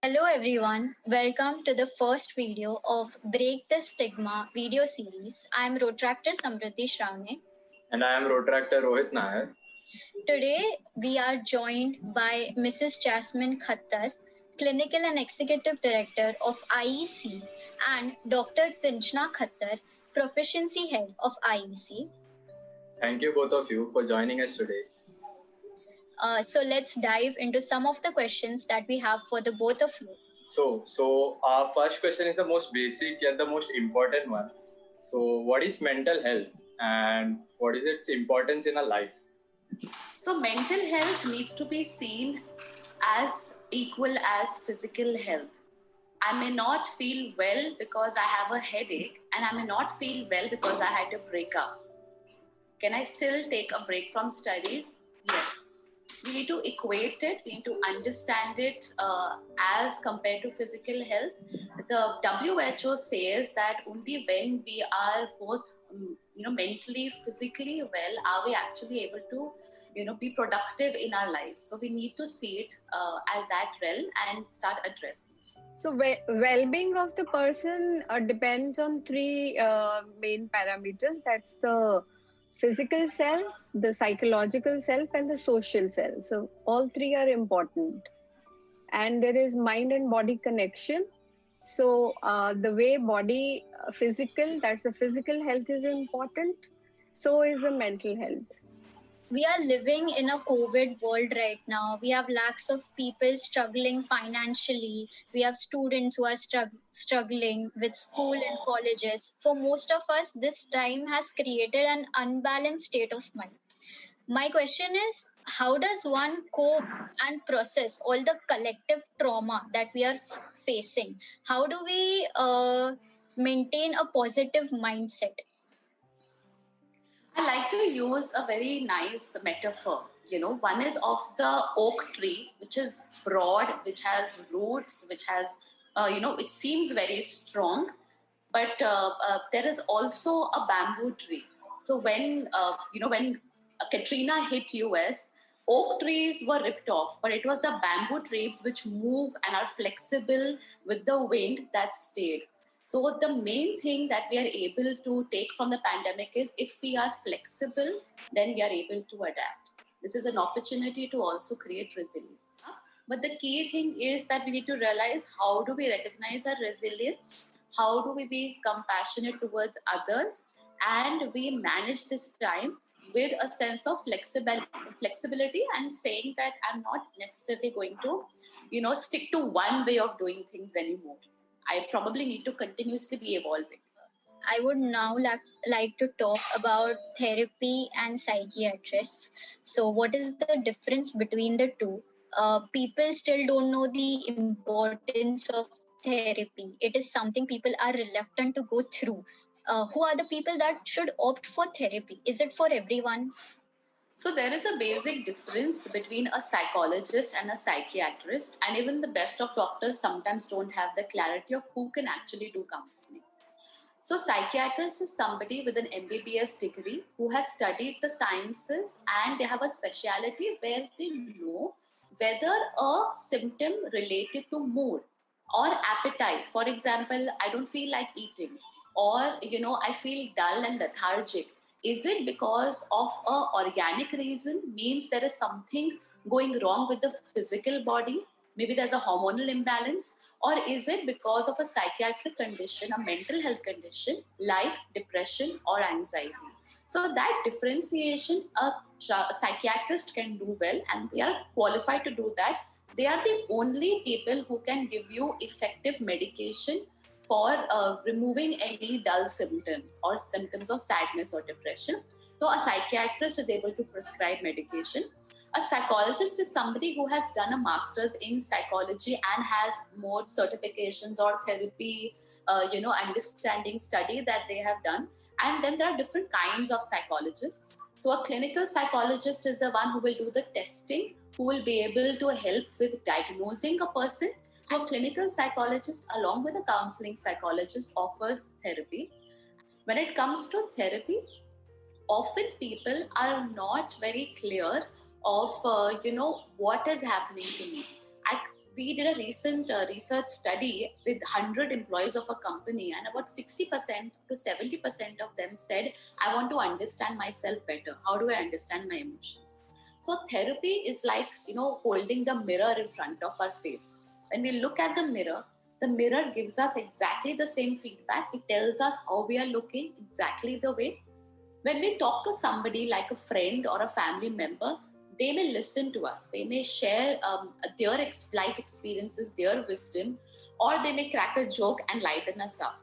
Hello everyone, welcome to the first video of Break the Stigma video series. I am Rotractor Samriddhi Shravane. And I am Rotractor Rohit Nair. Today we are joined by Mrs. Jasmine Khattar, Clinical and Executive Director of IEC, and Dr. Tinchna Khattar, Proficiency Head of IEC. Thank you both of you for joining us today. So let's dive into some of the questions that we have for the both of you. So our first question is the most basic yet the most important one. So what is mental health and what is its importance in our life? So mental health needs to be seen as equal as physical health. I may not feel well because I have a headache, and I may not feel well because I had a breakup. Can I still take a break from studies? Yes. We need to equate it, we need to understand it as compared to physical health. The WHO says that only when we are both mentally, physically well, are we actually able to be productive in our lives. So we need to see it at that realm and start addressing. So well-being of the person depends on three main parameters. That's the physical self, the psychological self, and the social self. So all three are important. And there is mind and body connection. So the way body physical, that's the physical health is important. So is the mental health. We are living in a COVID world right now. We have lakhs of people struggling financially. We have students who are struggling with school and colleges. For most of us, this time has created an unbalanced state of mind. My question is, how does one cope and process all the collective trauma that we are facing? How do we maintain a positive mindset? I like to use a very nice metaphor. One is of the oak tree, which is broad, which has roots, which has, it seems very strong. But there is also a bamboo tree. So when Katrina hit US, oak trees were ripped off, but it was the bamboo trees which move and are flexible with the wind that stayed. So the main thing that we are able to take from the pandemic is if we are flexible, then we are able to adapt. This is an opportunity to also create resilience. But the key thing is that we need to realize, how do we recognize our resilience? How do we be compassionate towards others? And we manage this time with a sense of flexibility and saying that I'm not necessarily going to, stick to one way of doing things anymore. I probably need to continuously be evolving. I would now like to talk about therapy and psychiatrists. So, what is the difference between the two? People still don't know the importance of therapy. It is something people are reluctant to go through. Who are the people that should opt for therapy? Is it for everyone? So there is a basic difference between a psychologist and a psychiatrist, and even the best of doctors sometimes don't have the clarity of who can actually do counseling. So psychiatrist is somebody with an MBBS degree who has studied the sciences, and they have a specialty where they know whether a symptom related to mood or appetite, for example, I don't feel like eating, or I feel dull and lethargic. Is it because of a organic reason, means there is something going wrong with the physical body? Maybe there's a hormonal imbalance. Or is it because of a psychiatric condition, a mental health condition like depression or anxiety? So that differentiation a psychiatrist can do well, and they are qualified to do that. They are the only people who can give you effective medication for removing any dull symptoms or symptoms of sadness or depression. So a psychiatrist is able to prescribe medication. A psychologist is somebody who has done a master's in psychology and has more certifications or therapy, understanding study that they have done. And then there are different kinds of psychologists. So a clinical psychologist is the one who will do the testing, who will be able to help with diagnosing a person. So a clinical psychologist, along with a counseling psychologist, offers therapy. When it comes to therapy, often people are not very clear of what is happening to me. We did a recent research study with 100 employees of a company, and about 60% to 70% of them said, I want to understand myself better. How do I understand my emotions? So therapy is like, holding the mirror in front of our face. When we look at the mirror gives us exactly the same feedback. It tells us how we are looking exactly the way. When we talk to somebody like a friend or a family member, they may listen to us. They may share their life experiences, their wisdom, or they may crack a joke and lighten us up.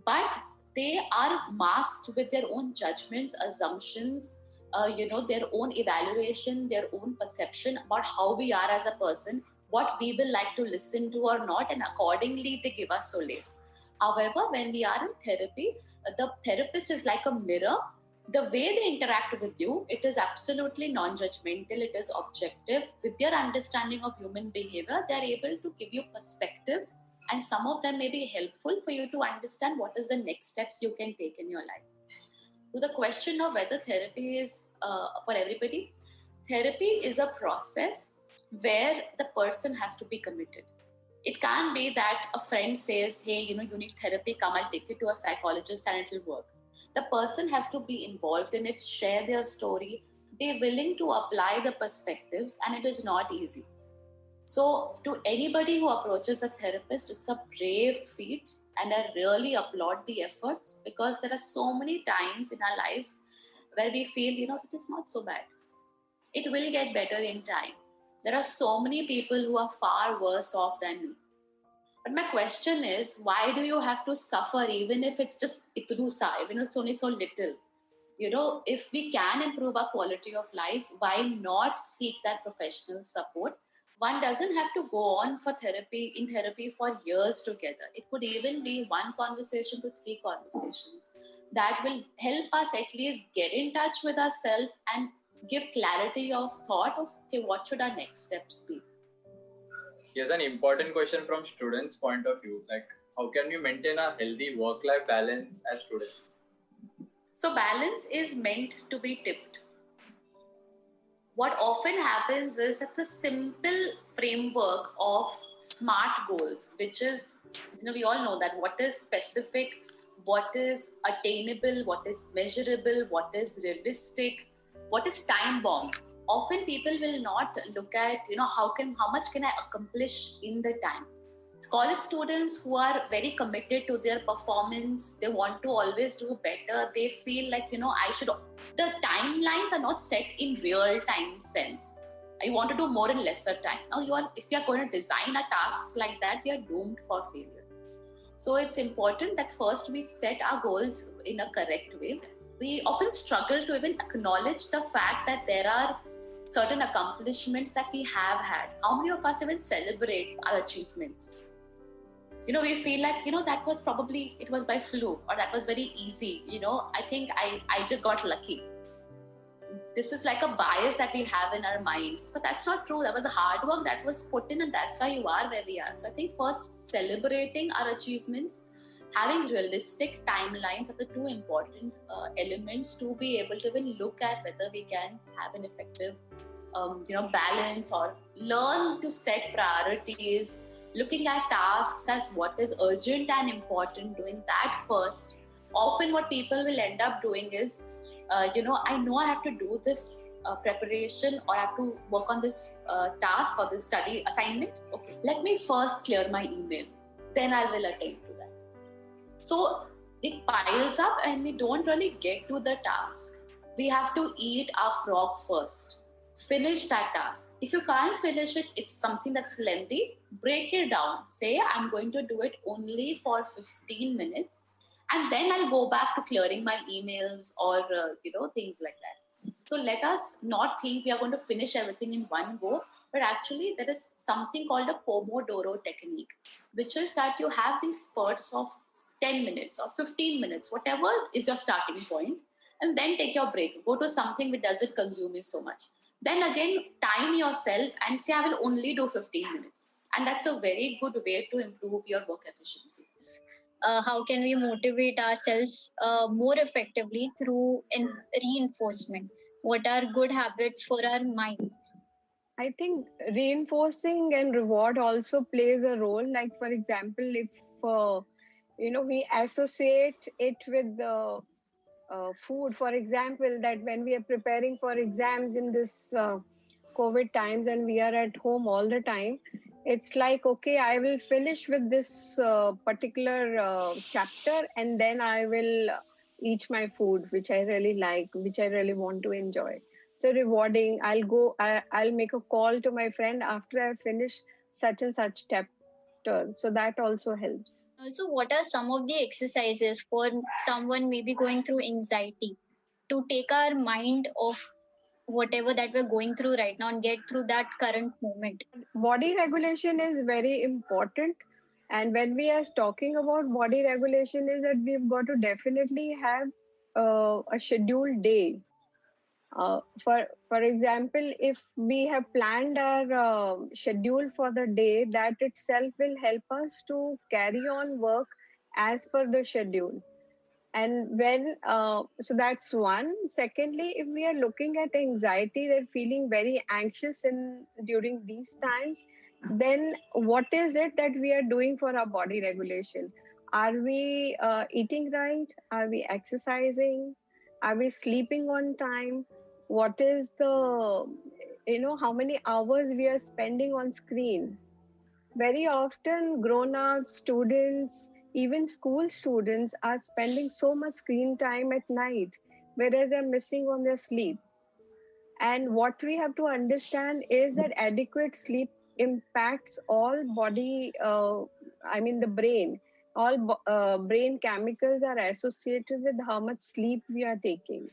But they are masked with their own judgments, assumptions, their own evaluation, their own perception about how we are as a person, what we will like to listen to or not, and accordingly they give us solace. However, when we are in therapy, the therapist is like a mirror. The way they interact with you, it is absolutely non-judgmental, it is objective. With their understanding of human behavior, they are able to give you perspectives, and some of them may be helpful for you to understand what is the next steps you can take in your life. To the question of whether therapy is for everybody, therapy is a process where the person has to be committed. It can't be that a friend says, hey, you need therapy, come, I'll take you to a psychologist and it'll work. The person has to be involved in it, share their story, be willing to apply the perspectives, and it is not easy. So to anybody who approaches a therapist, it's a brave feat, and I really applaud the efforts, because there are so many times in our lives where we feel, it is not so bad. It will get better in time. There are so many people who are far worse off than me. But my question is, why do you have to suffer, even if it's just itrusa, even if it's only so little? If we can improve our quality of life, why not seek that professional support? One doesn't have to go on in therapy for years together. It could even be 1 conversation to 3 conversations that will help us at least get in touch with ourselves and give clarity of thought of, okay, what should our next steps be? Here's an important question from students' point of view. Like, how can we maintain a healthy work-life balance as students? So balance is meant to be tipped. What often happens is that the simple framework of SMART goals, which is, we all know that what is specific, what is attainable, what is measurable, what is realistic, what is time bound. Often people will not look at, how much can I accomplish in the time. College students who are very committed to their performance, they want to always do better. They feel like, the timelines are not set in real time sense. I want to do more in lesser time. Now, if you are going to design a tasks like that, we are doomed for failure. So it's important that first we set our goals in a correct way. We often struggle to even acknowledge the fact that there are certain accomplishments that we have had. How many of us even celebrate our achievements? We feel like, that was probably, it was by fluke, or that was very easy. I think I just got lucky. This is like a bias that we have in our minds, but that's not true. That was a hard work that was put in, and that's why you are where we are. So I think first, celebrating our achievements, having realistic timelines are the 2 important elements to be able to even look at whether we can have an effective, balance, or learn to set priorities, looking at tasks as what is urgent and important, doing that first. Often what people will end up doing is, I know I have to do this preparation, or I have to work on this task or this study assignment. Okay, let me first clear my email, then I will attend to that. So it piles up and we don't really get to the task. We have to eat our frog first. Finish that task. If you can't finish it, it's something that's lengthy, break it down. Say, I'm going to do it only for 15 minutes, and then I'll go back to clearing my emails or, things like that. So let us not think we are going to finish everything in one go, but actually there is something called a Pomodoro technique, which is that you have these spurts of 10 minutes or 15 minutes, whatever is your starting point, and then take your break. Go to something which doesn't consume you so much. Then again, time yourself and say, I will only do 15 minutes. And that's a very good way to improve your work efficiency. how can we motivate ourselves more effectively through reinforcement? What are good habits for our mind? I think reinforcing and reward also plays a role. Like, for example, if we associate it with the food, for example, that when we are preparing for exams in this COVID times and we are at home all the time, it's like, okay, I will finish with this particular chapter and then I will eat my food, which I really like, which I really want to enjoy. So rewarding, I'll make a call to my friend after I finish such and such chapter. So that also helps. Also, what are some of the exercises for someone maybe going through anxiety to take our mind off whatever that we're going through right now and get through that current moment? Body regulation is very important, and when we are talking about body regulation is that we've got to definitely have a scheduled day. For example, if we have planned our schedule for the day, that itself will help us to carry on work as per the schedule. And when so that's one. Secondly, if we are looking at anxiety, that feeling very anxious in during these times, then what is it that we are doing for our body regulation? Are we eating right? Are we exercising? Are we sleeping on time? What is the, how many hours we are spending on screen? Very often, grown up students, even school students, are spending so much screen time at night, whereas they're missing on their sleep. And what we have to understand is that adequate sleep impacts all body, the brain. All brain chemicals are associated with how much sleep we are taking.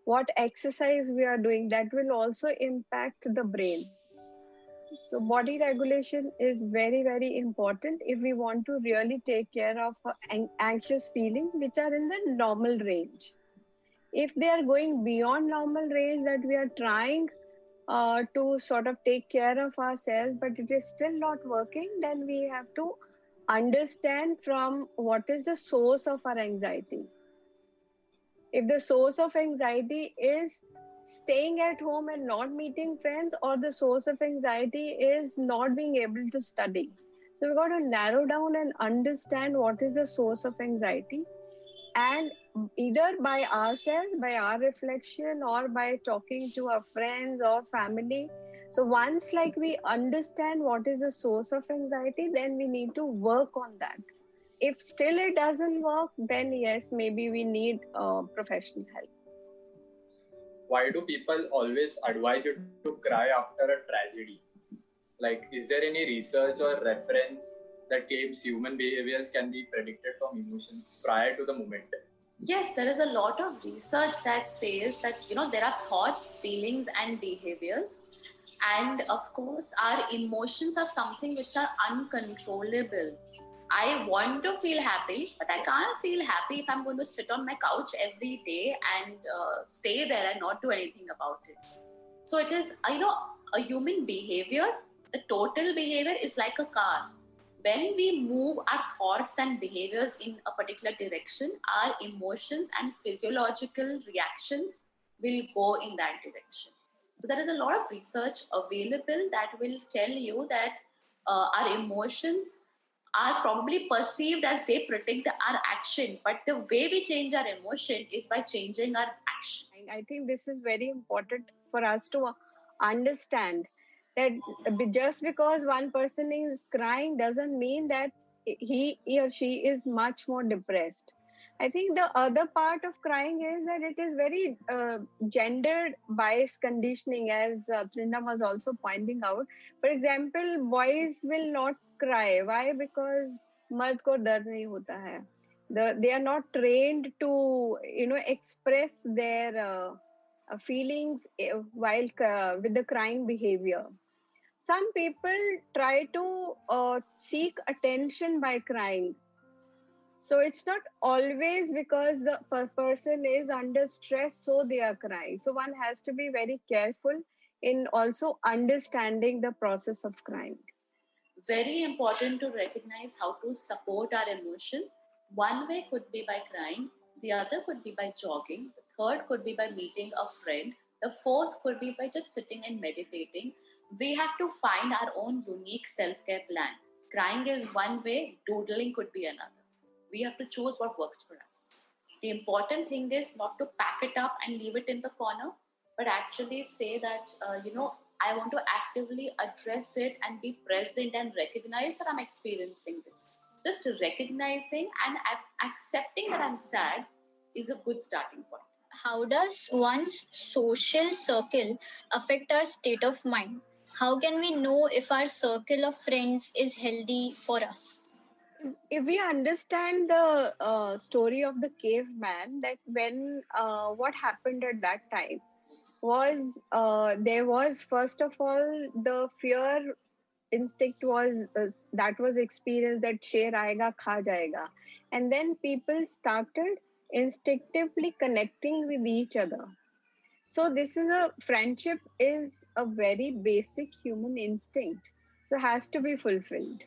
What exercise we are doing, that will also impact the brain. So body regulation is very, very important if we want to really take care of anxious feelings which are in the normal range. If they are going beyond normal range, that we are trying to sort of take care of ourselves, but it is still not working, then we have to understand from what is the source of our anxiety. If the source of anxiety is staying at home and not meeting friends, or the source of anxiety is not being able to study. So we've got to narrow down and understand what is the source of anxiety, and either by ourselves, by our reflection, or by talking to our friends or family. So once like we understand what is the source of anxiety, then we need to work on that. If still it doesn't work, then yes, maybe we need professional help. Why do people always advise you to cry after a tragedy? Like, is there any research or reference that claims human behaviors can be predicted from emotions prior to the moment? Yes, there is a lot of research that says that there are thoughts, feelings, and behaviors, and of course our emotions are something which are uncontrollable. I want to feel happy, but I can't feel happy if I'm going to sit on my couch every day and stay there and not do anything about it. So it is, a human behavior, the total behavior is like a car. When we move our thoughts and behaviors in a particular direction, our emotions and physiological reactions will go in that direction. So there is a lot of research available that will tell you that our emotions are probably perceived as they predict our action, but the way we change our emotion is by changing our action. I think this is very important for us to understand that just because one person is crying doesn't mean that he or she is much more depressed. I think the other part of crying is that it is very gendered bias conditioning, as Trinda was also pointing out. For example, boys will not cry. Why? Because मर्द को डर नहीं होता है. They are not trained to express their feelings while with the crying behavior. Some people try to seek attention by crying. So it's not always because the person is under stress, so they are crying. So one has to be very careful in also understanding the process of crying. Very important to recognize how to support our emotions. One way could be by crying, the other could be by jogging, the third could be by meeting a friend, the fourth could be by just sitting and meditating. We have to find our own unique self-care plan. Crying is one way, doodling could be another. We have to choose what works for us. The important thing is not to pack it up and leave it in the corner, but actually say that, I want to actively address it and be present and recognize that I'm experiencing this. Just recognizing and accepting that I'm sad is a good starting point. How does one's social circle affect our state of mind? How can we know if our circle of friends is healthy for us? If we understand the story of the caveman, that when what happened at that time was, there was, first of all, the fear instinct was that was experienced, that sher aayega kha jayega, and then people started instinctively connecting with each other. So this is a friendship is a very basic human instinct, so has to be fulfilled.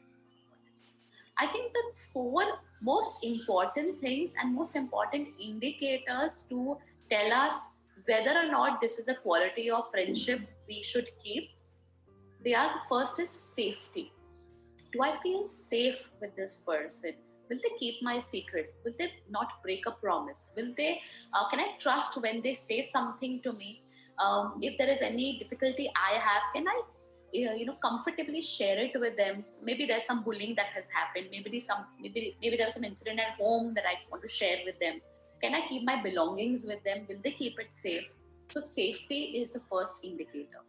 I think the four most important things and most important indicators to tell us whether or not this is a quality of friendship we should keep, they are, the first is safety. Do I feel safe with this person? Will they keep my secret? Will they not break a promise? Will they? Can I trust when they say something to me? If there is any difficulty I have, can I, comfortably share it with them? Maybe there's some bullying that has happened. Maybe there's some incident at home that I want to share with them. Can I keep my belongings with them? Will they keep it safe? So safety is the first indicator.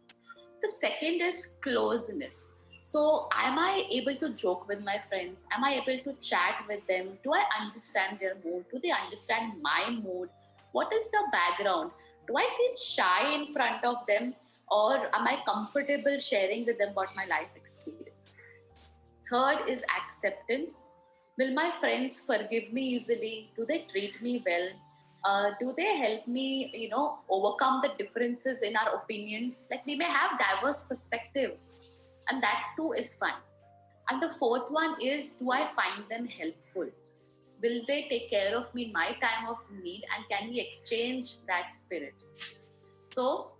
The second is closeness. So, am I able to joke with my friends? Am I able to chat with them? Do I understand their mood? Do they understand my mood? What is the background? Do I feel shy in front of them? Or am I comfortable sharing with them about my life experience? Third is acceptance. Will my friends forgive me easily? Do they treat me well? Do they help me, overcome the differences in our opinions? Like, we may have diverse perspectives, and that too is fun. And the fourth one is, do I find them helpful? Will they take care of me in my time of need, and can we exchange that spirit? So,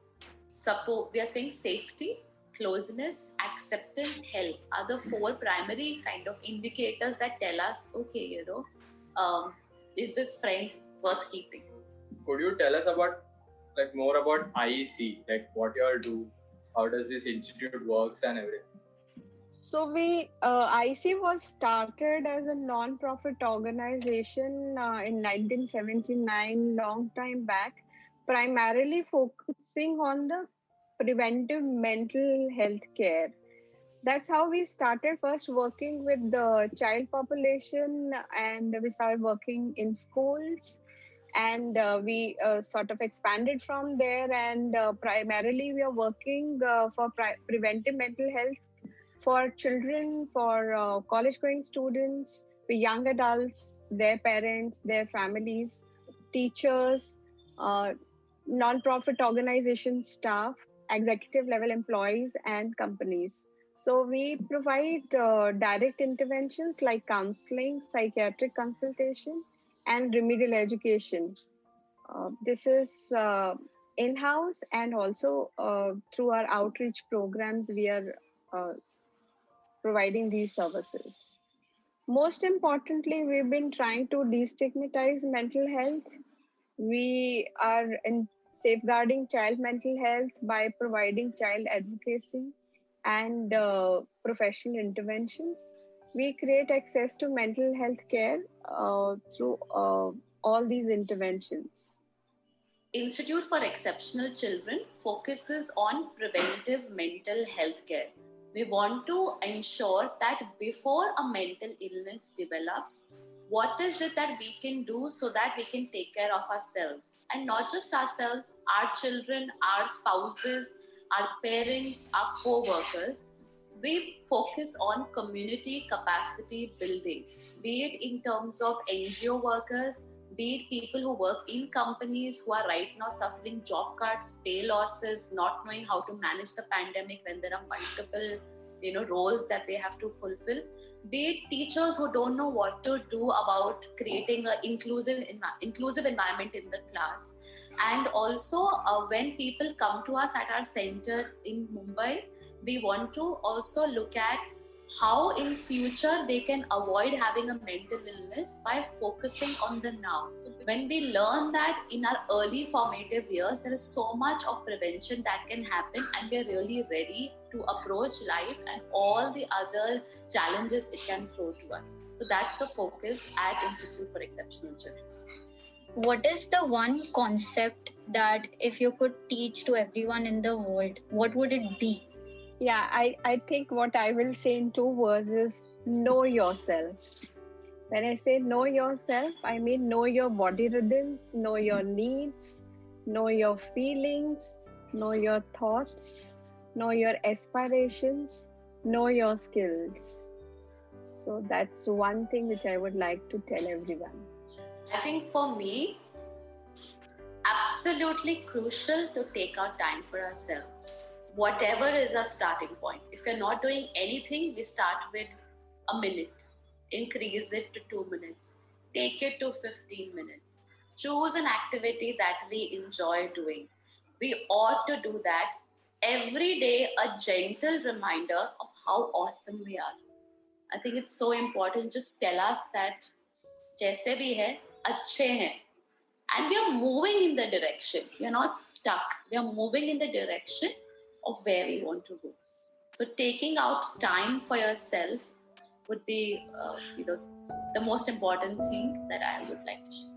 suppose we are saying safety, closeness, acceptance, help are the four primary kind of indicators that tell us, okay, is this friend worth keeping? Could you tell us about more about IEC, like what you all do, how does this institute works and everything? So we IC was started as a non-profit organization in 1979, long time back, primarily focusing on the preventive mental health care. That's how we started, first working with the child population, and we started working in schools, and we sort of expanded from there, and primarily we are working for preventive mental health for children, for college going students, for young adults, their parents, their families, teachers, non-profit organization staff, executive level employees, and companies. So we provide direct interventions like counseling, psychiatric consultation, and remedial education. This is in-house, and also through our outreach programs, we are providing these services. Most importantly, we've been trying to destigmatize mental health. We are in safeguarding child mental health by providing child advocacy and professional interventions. We create access to mental health care through all these interventions. Institute for Exceptional Children focuses on preventive mental health care. We want to ensure that before a mental illness develops, what is it that we can do so that we can take care of ourselves? And not just ourselves, our children, our spouses, our parents, our co-workers. We focus on community capacity building, be it in terms of NGO workers, be it people who work in companies who are right now suffering job cuts, pay losses, not knowing how to manage the pandemic when there are multiple roles that they have to fulfill. Be it teachers who don't know what to do about creating an inclusive environment in the class. And also when people come to us at our center in Mumbai, we want to also look at how in future they can avoid having a mental illness by focusing on the now. So when we learn that in our early formative years, there is so much of prevention that can happen, and we are really ready to approach life and all the other challenges it can throw to us. So that's the focus at Institute for Exceptional Children. What is the one concept that if you could teach to everyone in the world, what would it be? Yeah, I think what I will say in 2 words is know yourself. When I say know yourself, I mean know your body rhythms, know your needs, know your feelings, know your thoughts, know your aspirations, know your skills. So that's one thing which I would like to tell everyone. I think for me, absolutely crucial to take out time for ourselves. Whatever is our starting point. If you're not doing anything, we start with a minute. Increase it to 2 minutes. Take it to 15 minutes. Choose an activity that we enjoy doing. We ought to do that every day, a gentle reminder of how awesome we are. I think it's so important. Just tell us that जैसे भी है, अच्छे हैं. And we are moving in the direction. We are not stuck. We are moving in the direction of where we want to go. So taking out time for yourself would be, the most important thing that I would like to share.